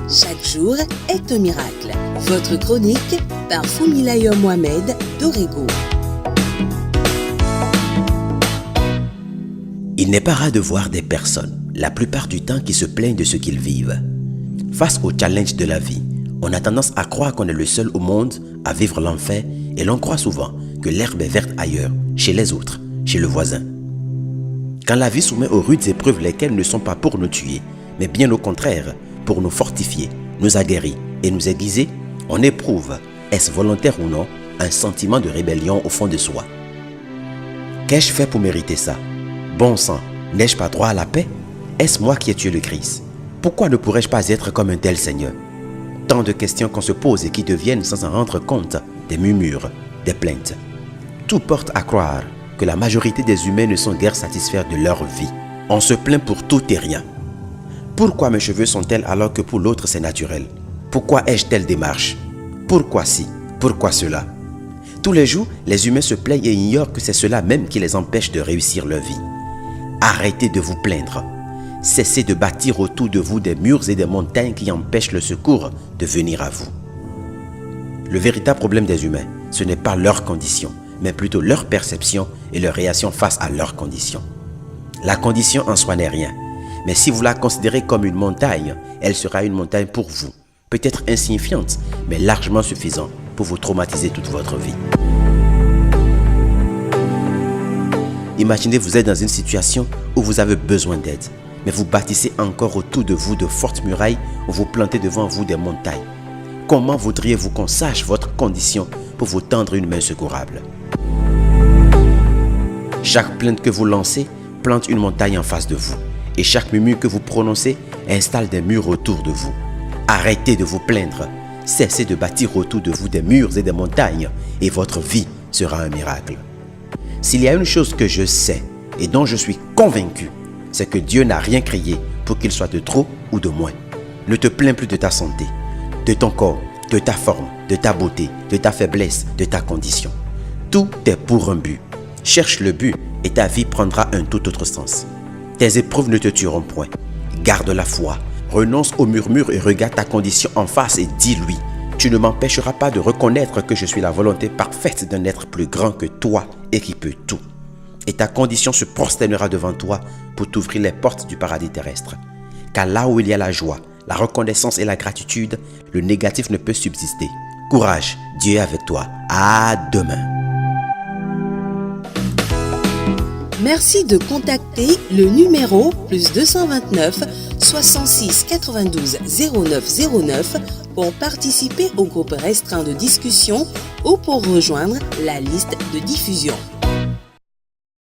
Chaque jour est un miracle. Votre chronique par Foumilayo Mohamed d'Orego. Il n'est pas rare de voir des personnes, la plupart du temps, qui se plaignent de ce qu'ils vivent. Face au challenge de la vie, on a tendance à croire qu'on est le seul au monde à vivre l'enfer et l'on croit souvent que l'herbe est verte ailleurs, chez les autres, chez le voisin. Quand la vie soumet aux rudes épreuves lesquelles ne sont pas pour nous tuer, mais bien au contraire, pour nous fortifier, nous aguerrir et nous aiguiser, on éprouve, est-ce volontaire ou non, un sentiment de rébellion au fond de soi. Qu'ai-je fait pour mériter ça? Bon sang, n'ai-je pas droit à la paix? Est-ce moi qui ai tué le Christ? Pourquoi ne pourrais-je pas être comme un tel Seigneur? Tant de questions qu'on se pose et qui deviennent, sans en rendre compte, des murmures, des plaintes. Tout porte à croire que la majorité des humains ne sont guère satisfaits de leur vie. On se plaint pour tout et rien. Pourquoi mes cheveux sont tels alors que pour l'autre c'est naturel? Pourquoi ai-je telle démarche? Pourquoi ci? Pourquoi cela? Tous les jours, les humains se plaignent et ignorent que c'est cela même qui les empêche de réussir leur vie. Arrêtez de vous plaindre. Cessez de bâtir autour de vous des murs et des montagnes qui empêchent le secours de venir à vous. Le véritable problème des humains, ce n'est pas leur condition, mais plutôt leur perception et leur réaction face à leurs conditions. La condition en soi n'est rien, mais si vous la considérez comme une montagne, elle sera une montagne pour vous, peut-être insignifiante, mais largement suffisante pour vous traumatiser toute votre vie. Imaginez vous êtes dans une situation où vous avez besoin d'aide, mais vous bâtissez encore autour de vous de fortes murailles ou vous plantez devant vous des montagnes. Comment voudriez-vous qu'on sache votre condition pour vous tendre une main secourable? Chaque plainte que vous lancez plante une montagne en face de vous, et chaque murmure que vous prononcez installe des murs autour de vous. Arrêtez de vous plaindre, cessez de bâtir autour de vous des murs et des montagnes, et votre vie sera un miracle. S'il y a une chose que je sais et dont je suis convaincu, c'est que Dieu n'a rien créé pour qu'il soit de trop ou de moins. Ne te plains plus de ta santé, de ton corps, de ta forme, de ta beauté, de ta faiblesse, de ta condition. Tout est pour un but. Cherche le but et ta vie prendra un tout autre sens. Tes épreuves ne te tueront point. Garde la foi, renonce aux murmures et regarde ta condition en face et dis-lui: tu ne m'empêcheras pas de reconnaître que je suis la volonté parfaite d'un être plus grand que toi et qui peut tout. Et ta condition se prosternera devant toi pour t'ouvrir les portes du paradis terrestre. Car là où il y a la joie, la reconnaissance et la gratitude, le négatif ne peut subsister. Courage, Dieu est avec toi. À demain. Merci de contacter le numéro +229 66 92 09 09 pour participer au groupe restreint de discussion ou pour rejoindre la liste de diffusion.